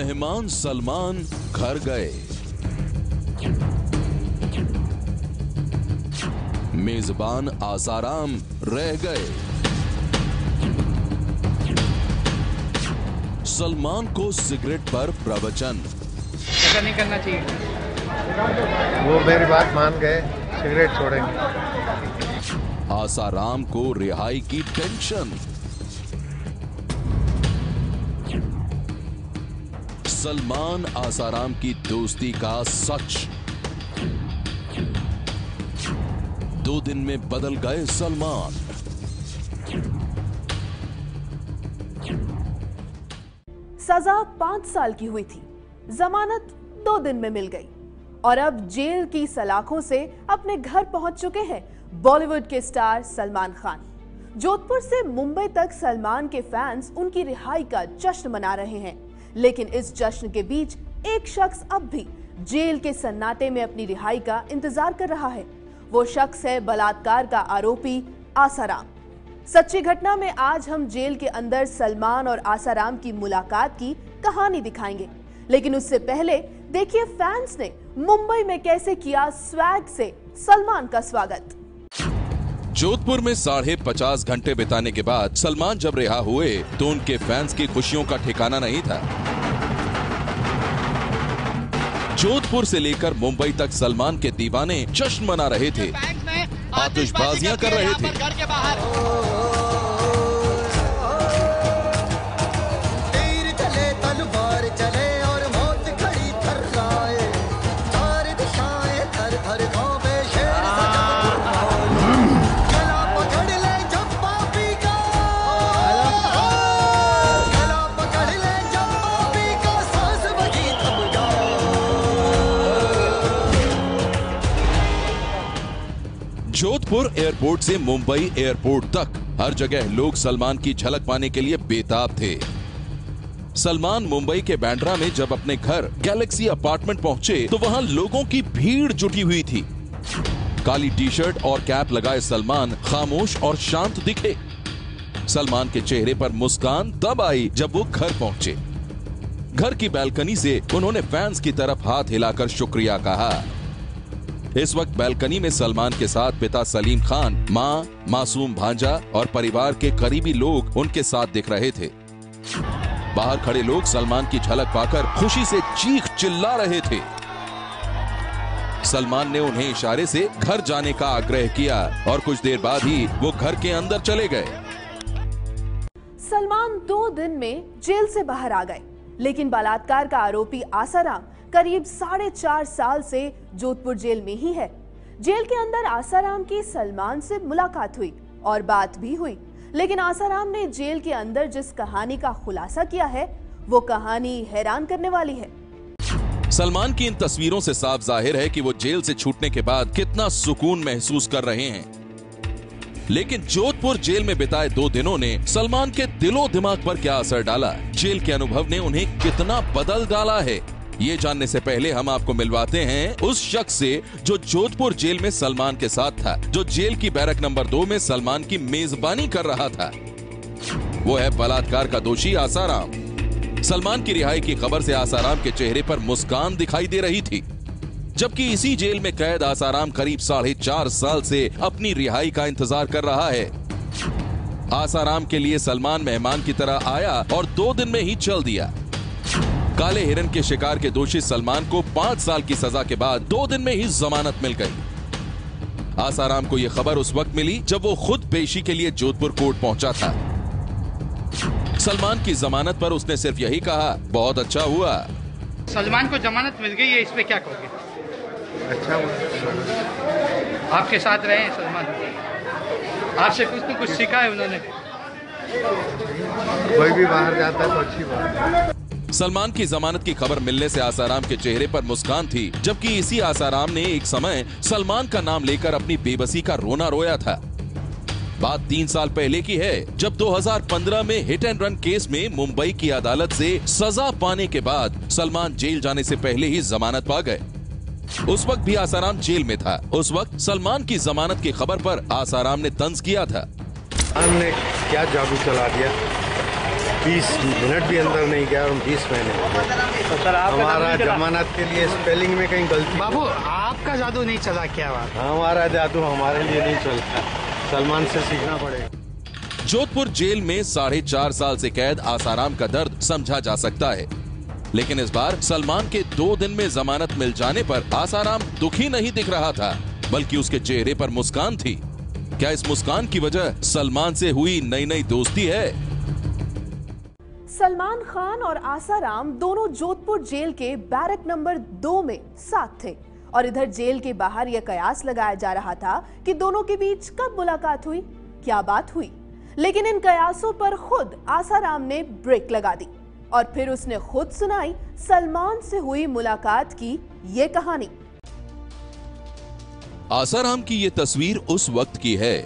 मेहमान सलमान घर गए। मेजबान आसाराम रह गए। सलमान को सिगरेट पर प्रवचन। ऐसा नहीं करना चाहिए। वो मेरी बात मान गए, सिगरेट छोड़ेंगे। आसाराम को रिहाई की टेंशन। सलमान आसाराम की दोस्ती का सच। 2 दिन में बदल गए सलमान। सजा 5 साल की हुई थी, जमानत 2 दिन में मिल गई और अब जेल की सलाखों से अपने घर पहुंच चुके हैं बॉलीवुड के स्टार सलमान खान। जोधपुर से मुंबई तक सलमान के फैंस उनकी रिहाई का जश्न मना रहे हैं, लेकिन इस जश्न के बीच एक शख्स अब भी जेल के सन्नाटे में अपनी रिहाई का इंतजार कर रहा है। वो शख्स है बलात्कार का आरोपी आसाराम। सच्ची घटना में आज हम जेल के अंदर सलमान और आसाराम की मुलाकात की कहानी दिखाएंगे, लेकिन उससे पहले देखिए फैंस ने मुंबई में कैसे किया स्वैग से सलमान का स्वागत। जोधपुर में 50.5 घंटे बिताने के बाद सलमान जब रिहा हुए तो उनके फैंस की खुशियों का ठिकाना नहीं था। जोधपुर से लेकर मुंबई तक सलमान के दीवाने जश्न मना रहे थे, आतिशबाजियां कर रहे थे। जोधपुर एयरपोर्ट से मुंबई एयरपोर्ट तक हर जगह लोग सलमान की झलक पाने के लिए बेताब थे। सलमान मुंबई के बांद्रा में जब अपने घर गैलेक्सी अपार्टमेंट पहुंचे तो वहां लोगों की भीड़ जुटी हुई थी। काली टी शर्ट और कैप लगाए सलमान खामोश और शांत दिखे। सलमान के चेहरे पर मुस्कान तब आई जब वो घर पहुंचे। घर की बालकनी से उन्होंने फैंस की तरफ हाथ हिलाकर शुक्रिया कहा। इस वक्त बालकनी में सलमान के साथ पिता सलीम खान, मां, मासूम भांजा और परिवार के करीबी लोग उनके साथ दिख रहे थे। बाहर खड़े लोग सलमान की झलक पाकर खुशी से चीख चिल्ला रहे थे। सलमान ने उन्हें इशारे से घर जाने का आग्रह किया और कुछ देर बाद ही वो घर के अंदर चले गए। सलमान 2 दिन में जेल से बाहर आ गए, लेकिन बलात्कार का आरोपी आसाराम करीब 4.5 साल से जोधपुर जेल में ही है। जेल के अंदर आसाराम की सलमान से मुलाकात हुई और बात भी हुई, लेकिन आसाराम ने जेल के अंदर जिस कहानी का खुलासा किया है वो कहानी हैरान करने वाली है। सलमान की इन तस्वीरों से साफ जाहिर है कि वो जेल से छूटने के बाद कितना सुकून महसूस कर रहे हैं। लेकिन जोधपुर जेल में बिताए 2 दिनों ने सलमान के दिलो दिमाग पर क्या असर डाला, जेल के अनुभव ने उन्हें कितना बदल डाला है, ये जानने से पहले हम आपको मिलवाते हैं उस शख्स से जो जोधपुर जेल में सलमान के साथ था, जो जेल की बैरक नंबर 2 में सलमान की मेजबानी कर रहा था। वो है बलात्कार का दोषी आसाराम। सलमान की रिहाई की खबर से आसाराम के चेहरे पर मुस्कान दिखाई दे रही थी, जबकि इसी जेल में कैद आसाराम करीब 4.5 साल से अपनी रिहाई का इंतजार कर रहा है। आसाराम के लिए सलमान मेहमान की तरह आया और 2 दिन में ही चल दिया। काले हिरन के शिकार के दोषी सलमान को 5 साल की सजा के बाद 2 दिन में ही जमानत मिल गई। आसाराम को यह खबर उस वक्त मिली जब वो खुद पेशी के लिए जोधपुर कोर्ट पहुंचा था। सलमान की जमानत पर उसने सिर्फ यही कहा, बहुत अच्छा हुआ। सलमान को जमानत मिल गई है, इस पे क्या कहोगे? अच्छा हुआ। आपके साथ रहे हैं सलमान, आपसे कुछ न कुछ सीखा है उन्होंने। कोई भी बाहर जाता है तो अच्छी बात है। सलमान की जमानत की खबर मिलने से आसाराम के चेहरे पर मुस्कान थी, जबकि इसी आसाराम ने एक समय सलमान का नाम लेकर अपनी बेबसी का रोना रोया था। बात 3 साल पहले की है, जब 2015 में हिट एंड रन केस में मुंबई की अदालत से सजा पाने के बाद सलमान जेल जाने से पहले ही जमानत पा गए। उस वक्त भी आसाराम जेल में था। उस वक्त सलमान की जमानत की खबर पर आसाराम ने तंज किया था। हमने क्या जादू चला दिया, 20 मिनट भी अंदर नहीं गया और 20 महीने हो गए। तो सर आपका हमारा जादू नहीं चला? जमानत के लिए स्पेलिंग में कहीं गलती। बाबू आपका जादू नहीं चला, क्या बात? हमारा जादू हमारे लिए नहीं चलता, सलमान से सीखना पड़ेगा। जोधपुर जेल में 4.5 साल से कैद आसाराम का दर्द समझा जा सकता है, लेकिन इस बार सलमान के 2 दिन में जमानत मिल जाने पर आसाराम दुखी नहीं दिख रहा था, बल्कि उसके चेहरे पर मुस्कान थी। क्या इस मुस्कान की वजह सलमान से हुई नई नई दोस्ती है? सलमान खान और आसाराम दोनों जोधपुर जेल के बैरक नंबर 2 में साथ थे और इधर जेल के बाहर यह कयास लगाया जा रहा था कि दोनों के बीच कब मुलाकात हुई, क्या बात हुई। लेकिन इन कयासों पर खुद आसाराम ने ब्रेक लगा दी और फिर उसने खुद सुनाई सलमान से हुई मुलाकात की ये कहानी। आसाराम की ये तस्वीर उस वक्त की है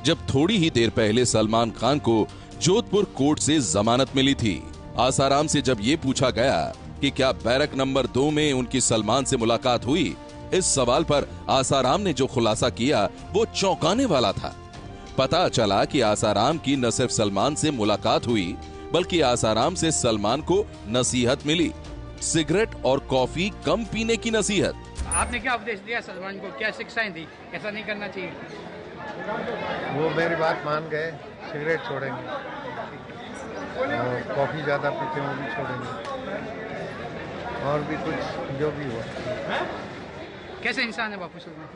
जब थोड़ी ही देर पहले सलमान खान को जोधपुर कोर्ट से जमानत मिली थी। आसाराम से जब ये पूछा गया कि क्या बैरक नंबर 2 में उनकी सलमान से मुलाकात हुई, इस सवाल पर आसाराम ने जो खुलासा किया वो चौंकाने वाला था। पता चला कि आसाराम की न सिर्फ सलमान से मुलाकात हुई, बल्कि आसाराम से सलमान को नसीहत मिली, सिगरेट और कॉफी कम पीने की नसीहत। आपने क्या उपदेश दिया सलमान को, क्या शिक्षाएं दी, ऐसा नहीं करना चाहिए? वो मेरी बात मान गए, सिगरेट छोड़ेंगे और कॉफ़ी ज़्यादा पीते हैं वो भी छोड़ेंगे, और भी कुछ जो भी हुआ। कैसे इंसान है बापू सलमान?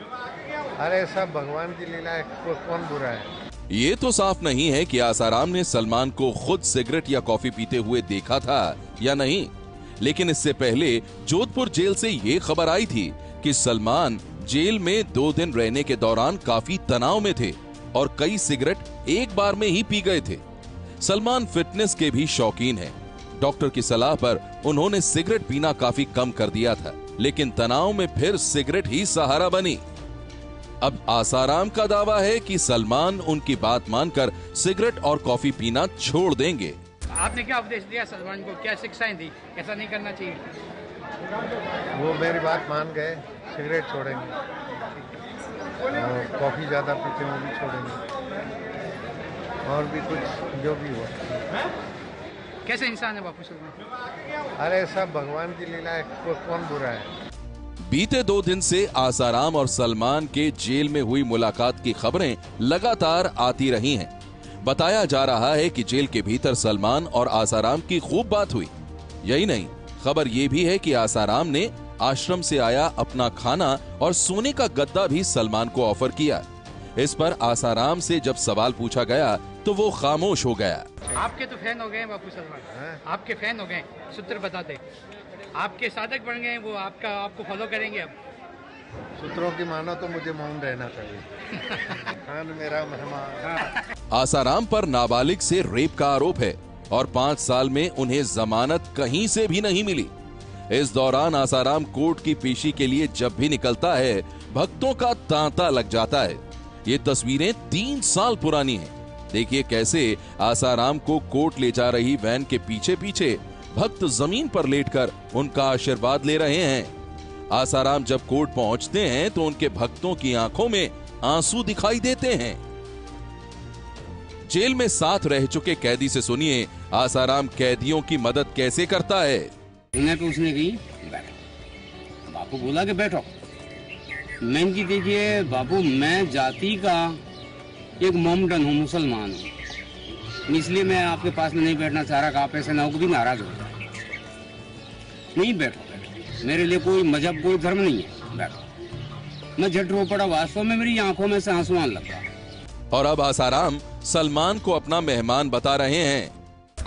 अरे सब भगवान की लीला है, कौन बुरा है। ये तो साफ नहीं है कि आसाराम ने सलमान को खुद सिगरेट या कॉफी पीते हुए देखा था या नहीं, लेकिन इससे पहले जोधपुर जेल से ये खबर आई थी कि सलमान जेल में 2 दिन रहने के दौरान काफी तनाव में थे और कई सिगरेट एक बार में ही पी गए थे। सलमान फिटनेस के भी शौकीन हैं। डॉक्टर की सलाह पर उन्होंने सिगरेट पीना काफी कम कर दिया था, लेकिन तनाव में फिर सिगरेट ही सहारा बनी। अब आसाराम का दावा है कि सलमान उनकी बात मानकर सिगरेट और कॉफी पीना छोड़ देंगे। आपने क्या उपदेश दिया सलमान को, क्या शिक्षाएं दी, ऐसा नहीं करना चाहिए? वो मेरी बात मान गए, सिगरेट छोड़ेंगे और कॉफ़ी ज़्यादा पीते हैं वो भी छोड़ेंगे, और भी कुछ जो भी हुआ। कैसे इंसान है बापू सलमान? अरे सब भगवान की लीला है, कौन बुरा है। बीते 2 दिन से आसाराम और सलमान के जेल में हुई मुलाकात की खबरें लगातार आती रही हैं। बताया जा रहा है कि जेल के भीतर सलमान और आसाराम की खूब बात हुई। यही नहीं, खबर यह भी है कि आसाराम ने आश्रम से आया अपना खाना और सोने का गद्दा भी सलमान को ऑफर किया। इस पर आसाराम से जब सवाल पूछा गया तो वो खामोश हो गया। आपके तो फैन हो गए हैं बापू सलमान, आपके फैन हो गए, सूत्र बता दे, आपके साधक बन गए, वो आपको फॉलो करेंगे। अब सूत्रों की मानो तो मुझे मौन रहना चाहिए। खान मेरा मेहमान। आसाराम पर नाबालिग से रेप का आरोप है और 5 साल में उन्हें जमानत कहीं से भी नहीं मिली। इस दौरान आसाराम कोर्ट की पेशी के लिए जब भी निकलता है, भक्तों का तांता लग जाता है। ये तस्वीरें 3 साल पुरानी हैं। देखिए कैसे आसाराम को कोर्ट ले जा रही वैन के पीछे पीछे भक्त जमीन पर लेटकर उनका आशीर्वाद ले रहे हैं। आसाराम जब कोर्ट पहुंचते हैं तो उनके भक्तों की आंखों में आंसू दिखाई देते हैं। जेल में साथ रह चुके कैदी से सुनिए आसाराम कैदियों की मदद कैसे करता है। इन्हें पूछने की बापू बोला कि बैठो। मैंने की देखिए बापू, मैं जाति का एक मोमडन हूँ, मुसलमान हूँ, इसलिए मैं आपके पास में नहीं बैठना चाह रहा। आप ऐसे ना हो भी नाराज हो जाए। नहीं बैठो, मेरे लिए कोई मजहब कोई धर्म नहीं है, बैठो। मैं झट रो पड़ा, वास्तव में मेरी आंखों में से आंसू आने लगा। और अब आसाराम सलमान को अपना मेहमान बता रहे हैं।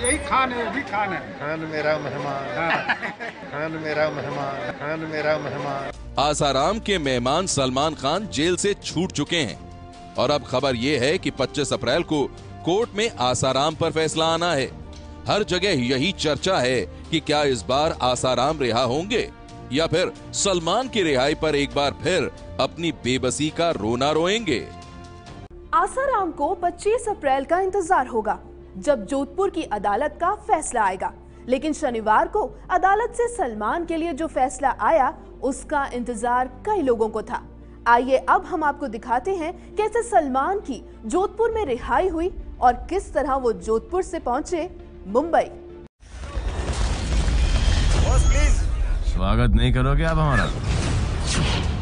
यही खान है, भी खान है। खान मेरा मेहमान, खान मेरा मेहमान, खान मेरा मेहमान। आसाराम के मेहमान सलमान खान जेल से छूट चुके हैं और अब खबर यह है कि 25 अप्रैल को कोर्ट में आसाराम पर फैसला आना है। हर जगह यही चर्चा है कि क्या इस बार आसाराम रिहा होंगे या फिर सलमान की रिहाई पर एक बार फिर अपनी बेबसी का रोना रोएंगे। आसाराम को 25 अप्रैल का इंतजार होगा जब जोधपुर की अदालत का फैसला आएगा, लेकिन शनिवार को अदालत से सलमान के लिए जो फैसला आया उसका इंतजार कई लोगों को था। आइए अब हम आपको दिखाते हैं कैसे सलमान की जोधपुर में रिहाई हुई और किस तरह वो जोधपुर से पहुंचे मुंबई। स्वागत नहीं करोगे आप हमारा?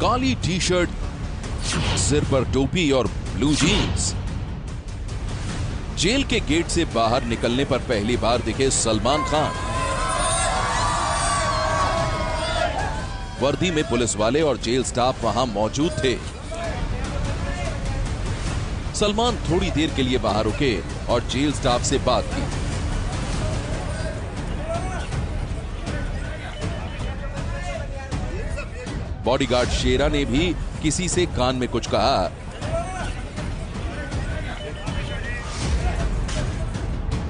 काली टी शर्ट, सिर पर टोपी और ब्लू जीन्स। जेल के गेट से बाहर निकलने पर पहली बार दिखे सलमान खान। वर्दी में पुलिस वाले और जेल स्टाफ वहां मौजूद थे। सलमान थोड़ी देर के लिए बाहर रुके और जेल स्टाफ से बात की। बॉडीगार्ड शेरा ने भी किसी से कान में कुछ कहा।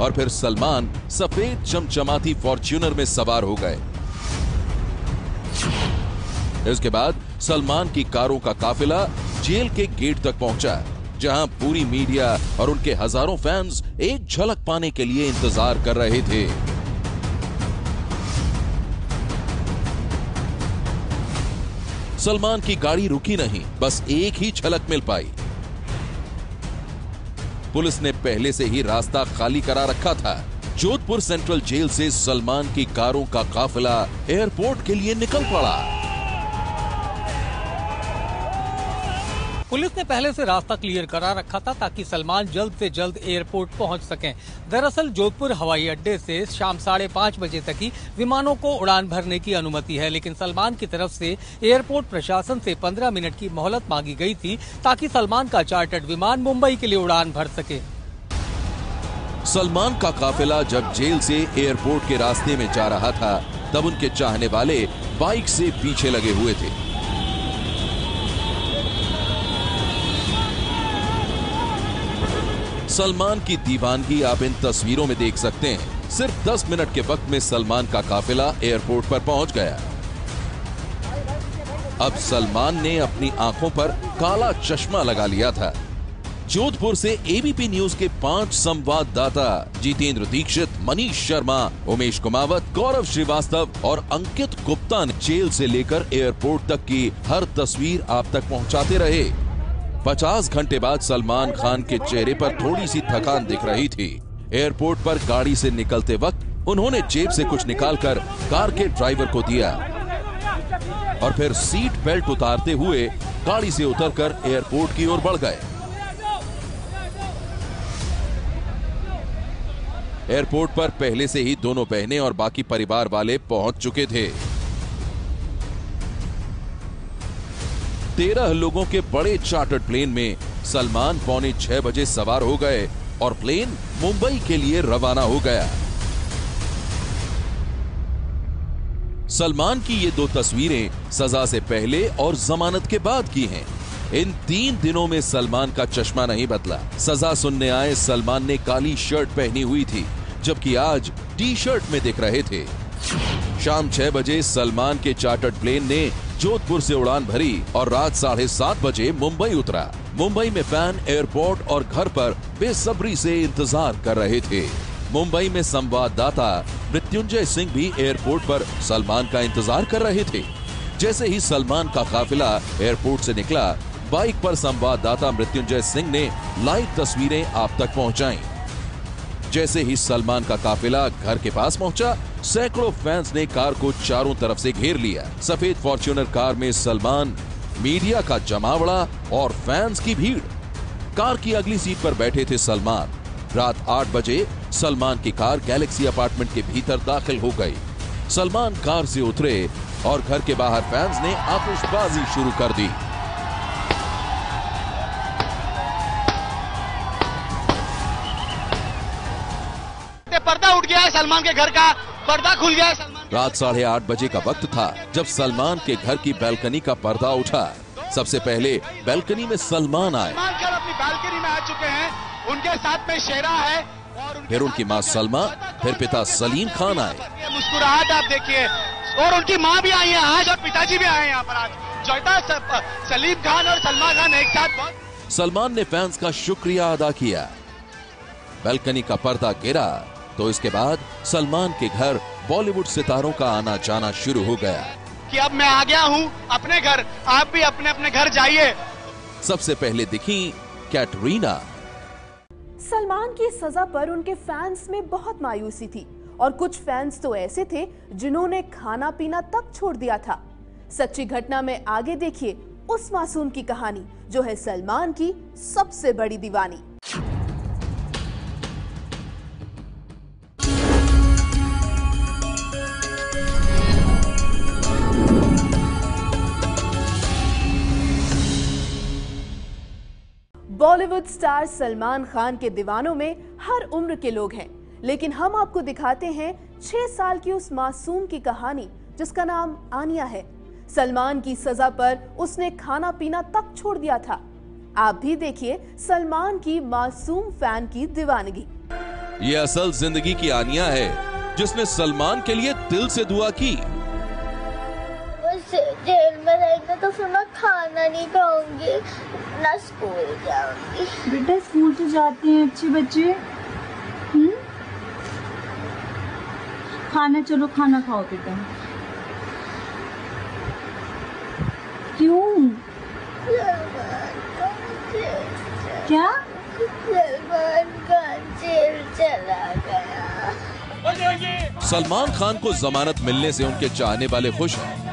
और फिर सलमान सफेद चमचमाती फॉर्च्यूनर में सवार हो गए। इसके बाद सलमान की कारों का काफिला जेल के गेट तक पहुंचा, जहां पूरी मीडिया और उनके हजारों फैंस एक झलक पाने के लिए इंतजार कर रहे थे। सलमान की गाड़ी रुकी नहीं, बस एक ही झलक मिल पाई। पुलिस ने पहले से ही रास्ता खाली करा रखा था। जोधपुर सेंट्रल जेल से सलमान की कारों का काफिला एयरपोर्ट के लिए निकल पड़ा। पुलिस ने पहले से रास्ता क्लियर करा रखा था ताकि सलमान जल्द से जल्द एयरपोर्ट पहुंच सकें। दरअसल जोधपुर हवाई अड्डे से शाम 5:30 बजे तक ही विमानों को उड़ान भरने की अनुमति है, लेकिन सलमान की तरफ से एयरपोर्ट प्रशासन से 15 मिनट की मोहलत मांगी गई थी ताकि सलमान का चार्टर्ड विमान मुंबई के लिए उड़ान भर सके। सलमान का काफिला जब जेल से एयरपोर्ट के रास्ते में जा रहा था, तब उनके चाहने वाले बाइक से पीछे लगे हुए थे। सलमान की दीवानगी आप इन तस्वीरों में देख सकते हैं। सिर्फ 10 मिनट के वक्त में सलमान का काफिला एयरपोर्ट पर पहुंच गया। अब सलमान ने अपनी आंखों पर काला चश्मा लगा लिया था। जोधपुर से एबीपी न्यूज के 5 संवाददाता जितेंद्र दीक्षित, मनीष शर्मा, उमेश कुमावत, गौरव श्रीवास्तव और अंकित गुप्ता ने जेल से लेकर एयरपोर्ट तक की हर तस्वीर आप तक पहुंचाते रहे। 50 घंटे बाद सलमान खान के चेहरे पर थोड़ी सी थकान दिख रही थी। एयरपोर्ट पर गाड़ी से निकलते वक्त उन्होंने जेब से कुछ निकालकर कार के ड्राइवर को दिया और फिर सीट बेल्ट उतारते हुए गाड़ी से उतरकर एयरपोर्ट की ओर बढ़ गए। एयरपोर्ट पर पहले से ही दोनों बहनें और बाकी परिवार वाले पहुंच चुके थे। 13 लोगों के बड़े चार्टर्ड प्लेन में सलमान 5:45 बजे सवार हो गए और प्लेन मुंबई के लिए रवाना हो गया। सलमान की ये 2 तस्वीरें सजा से पहले और जमानत के बाद की हैं। इन 3 दिनों में सलमान का चश्मा नहीं बदला। सजा सुनने आए सलमान ने काली शर्ट पहनी हुई थी, जबकि आज टी शर्ट में दिख रहे थे। शाम 6 बजे सलमान के चार्टर्ड प्लेन ने जोधपुर से उड़ान भरी और रात 7:30 बजे मुंबई उतरा। मुंबई में फैन एयरपोर्ट और घर पर बेसब्री से इंतजार कर रहे थे। मुंबई में संवाददाता मृत्युंजय सिंह भी एयरपोर्ट पर सलमान का इंतजार कर रहे थे। जैसे ही सलमान का काफिला एयरपोर्ट से निकला, बाइक पर संवाददाता मृत्युंजय सिंह ने लाइव तस्वीरें आप तक पहुंचाई। जैसे ही सलमान का काफिला घर के पास पहुंचा, सैकड़ों फैंस ने कार को चारों तरफ से घेर लिया। सफेद फॉर्च्यूनर कार में सलमान, मीडिया का जमावड़ा और फैंस की भीड़। कार की अगली सीट पर बैठे थे सलमान। रात 8 बजे सलमान की कार गैलेक्सी अपार्टमेंट के भीतर दाखिल हो गई। सलमान कार से उतरे और घर के बाहर फैंस ने आतिशबाजी शुरू कर दी। पर्दा उठ गया है सलमान के घर का, पर्दा खुल गया है सलमान। रात 8:30 बजे का वक्त था जब सलमान के घर की बैल्कनी का पर्दा उठा। सबसे पहले बैल्कनी में सलमान आए। सलमान खान अपनी बैल्कनी में आ चुके हैं, उनके साथ में शेरा है और फिर उनकी मां सलमा, फिर पिता सलीम खान आए। मुस्कुराहट आप देखिए, और उनकी मां भी आई है आज और पिताजी भी आए हैं यहाँ पर आज। जोइता सलीम खान और सलमान खान एक साथ। सलमान ने फैंस का शुक्रिया अदा किया। बैल्कनी का पर्दा गिरा तो इसके बाद सलमान के घर बॉलीवुड सितारों का आना जाना शुरू हो गया कि अब मैं आ गया हूँ अपने घर, आप भी अपने अपने घर जाइए। सबसे पहले दिखी कैटरीना। सलमान की सजा पर उनके फैंस में बहुत मायूसी थी और कुछ फैंस तो ऐसे थे जिन्होंने खाना पीना तक छोड़ दिया था। सच्ची घटना में आगे देखिए उस मासूम की कहानी जो है सलमान की सबसे बड़ी दीवानी। बॉलीवुड स्टार सलमान खान के दीवानों में हर उम्र के लोग हैं, लेकिन हम आपको दिखाते हैं 6 साल की उस मासूम की कहानी जिसका नाम आनिया है। सलमान की सजा पर उसने खाना पीना तक छोड़ दिया था। आप भी देखिए सलमान की मासूम फैन की दीवानगी। ये असल जिंदगी की आनिया है जिसने सलमान के लिए दिल से दुआ की। जेल में रहेंगे तो फिर मैं खाना नहीं खाऊंगी, ना स्कूल जाऊंगी। बेटा स्कूल तो जाते हैं अच्छे बच्चे। खाना, चलो खाना खाओ बेटा। क्यों? क्या? सलमान खान जेल चला गया। सलमान खान को जमानत मिलने से उनके चाहने वाले खुश हैं।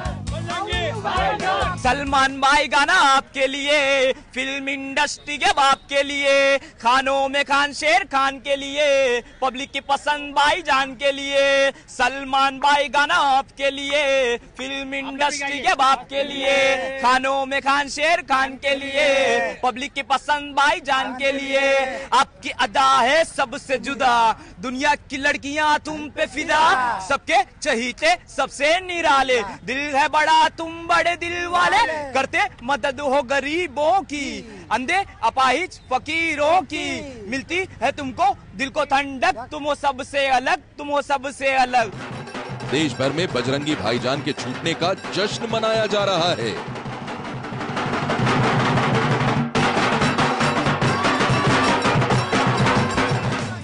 सलमान भाई गाना आपके लिए, फिल्म इंडस्ट्री के बाप के लिए, खानों में खान शेर खान के लिए, पब्लिक की पसंद भाई जान के लिए। सलमान भाई गाना आपके लिए, फिल्म इंडस्ट्री के बाप के लिए, खानों में खान शेर खान के लिए, पब्लिक की पसंद भाई जान के लिए। आपकी अदा है सबसे जुदा, दुनिया की लड़कियां तुम पे फिदा, सबके चहीते सबसे निराले, दिल है बड़ा तुम बड़े दिल वाले, करते मदद हो गरीबों की, अंधे अपाहिज फकीरों की, मिलती है तुमको दिल को ठंडक, तुम हो सबसे अलग, तुम हो सबसे अलग। देश भर में बजरंगी भाईजान के छूटने का जश्न मनाया जा रहा है।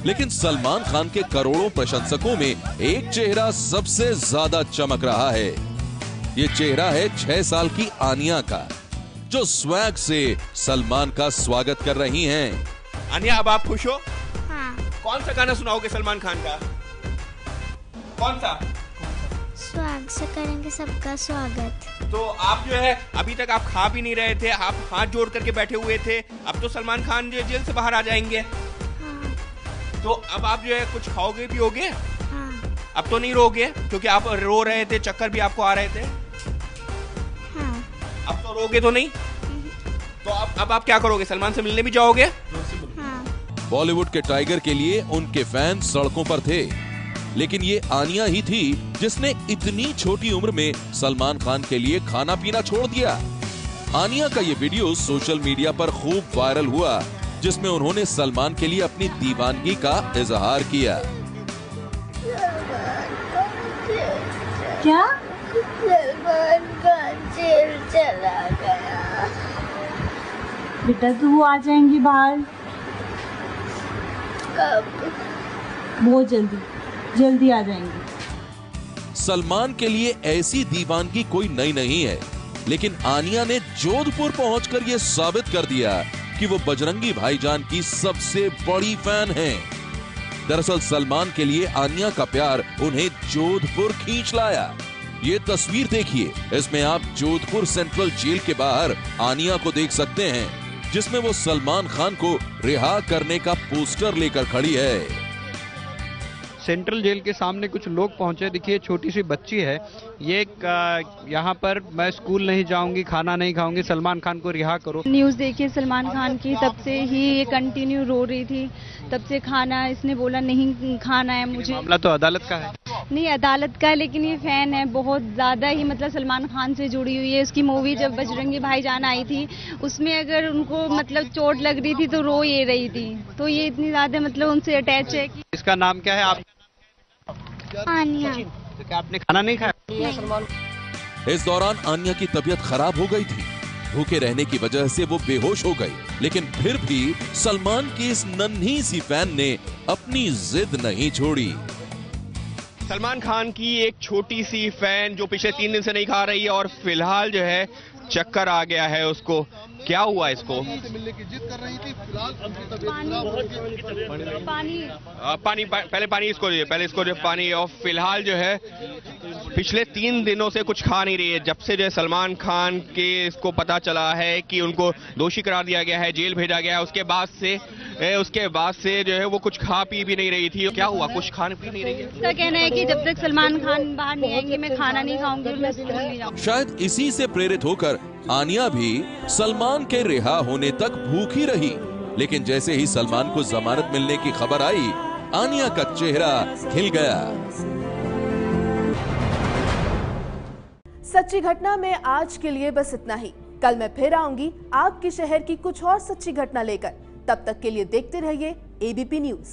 लेकिन सलमान खान के करोड़ों प्रशंसकों में एक चेहरा सबसे ज्यादा चमक रहा है। ये चेहरा है 6 साल की आनिया का, जो स्वैग से सलमान का स्वागत कर रही हैं। आनिया, अब आप खुश हो? हाँ। कौन सा गाना सुनाओगे सलमान खान का? कौन सा? स्वागत से करेंगे सबका स्वागत। तो आप जो है अभी तक आप खा भी नहीं रहे थे, आप हाथ जोड़ करके बैठे हुए थे, अब तो सलमान खान जो जेल से बाहर आ जाएंगे। हाँ। तो अब आप जो है कुछ खाओगे पियोगे? हाँ। अब तो नहीं रोगे क्योंकि आप रो रहे थे, चक्कर भी आपको आ रहे थे। हाँ। अब तो रोगे तो नहीं? तो अब आप क्या करोगे? सलमान से मिलने भी जाओगे? हाँ। बॉलीवुड के टाइगर के लिए उनके फैन सड़कों पर थे, लेकिन ये आनिया ही थी जिसने इतनी छोटी उम्र में सलमान खान के लिए खाना पीना छोड़ दिया। आनिया का ये वीडियो सोशल मीडिया पर खूब वायरल हुआ, जिसमें उन्होंने सलमान के लिए अपनी दीवानगी का इजहार किया। क्या? सलमान खान जेल चला गया। बेटा तो वो आ जाएंगी बाहर। कब? बहुत जल्दी आ जाएंगी। सलमान के लिए ऐसी दीवानगी कोई नई नहीं है, लेकिन आनिया ने जोधपुर पहुंचकर यह साबित कर दिया कि वो बजरंगी भाईजान की सबसे बड़ी फैन हैं। दरअसल सलमान के लिए आनिया का प्यार उन्हें जोधपुर खींच लाया। ये तस्वीर देखिए, इसमें आप जोधपुर सेंट्रल जेल के बाहर आनिया को देख सकते हैं, जिसमें वो सलमान खान को रिहा करने का पोस्टर लेकर खड़ी है। सेंट्रल जेल के सामने कुछ लोग पहुंचे। देखिए छोटी सी बच्ची है, ये यहाँ पर मैं स्कूल नहीं जाऊंगी, खाना नहीं खाऊंगी, सलमान खान को रिहा करो। न्यूज़ देखिए सलमान खान की, तब से ही ये कंटिन्यू रो रही थी, तब से खाना इसने बोला नहीं खाना है मुझे। मामला तो अदालत का है। नहीं अदालत का है, लेकिन ये फैन है बहुत ज्यादा ही, मतलब सलमान खान से जुड़ी हुई है। उसकी मूवी जब बजरंगी भाईजान आई थी उसमें अगर उनको मतलब चोट लग रही थी तो रो ये रही थी, तो ये इतनी ज्यादा मतलब उनसे अटैच है। इसका नाम क्या है? आप? आनिया। तो क्या आपने खाना नहीं खाया? इस दौरान आनिया की तबीयत खराब हो गई थी, भूखे रहने की वजह से वो बेहोश हो गई, लेकिन फिर भी सलमान की इस नन्ही सी फैन ने अपनी जिद नहीं छोड़ी। सलमान खान की एक छोटी सी फैन जो पिछले 3 दिन से नहीं खा रही है और फिलहाल जो है चक्कर आ गया है उसको। क्या हुआ इसको? पानी पहले पानी इसको दीजिए, पहले इसको जो पानी। और फिलहाल जो है पिछले 3 दिनों से कुछ खा नहीं रही है। जब से जो है सलमान खान के इसको पता चला है कि उनको दोषी करार दिया गया है, जेल भेजा गया है, उसके बाद से जो है वो कुछ खा पी भी नहीं रही थी। क्या हुआ, कुछ खा पी नहीं रही है? उसका कहना है कि जब तक सलमान खान बाहर नहीं आएंगे मैं खाना नहीं खाऊंगी और मैं स्कूल नहीं जाऊंगी। शायद इसी से प्रेरित होकर आनिया भी सलमान के रिहा होने तक भूखी रही, लेकिन जैसे ही सलमान को जमानत मिलने की खबर आई, आनिया का चेहरा खिल गया। सच्ची घटना में आज के लिए बस इतना ही। कल मैं फिर आऊंगी आपके शहर की कुछ और सच्ची घटना लेकर। तब तक के लिए देखते रहिए एबीपी न्यूज।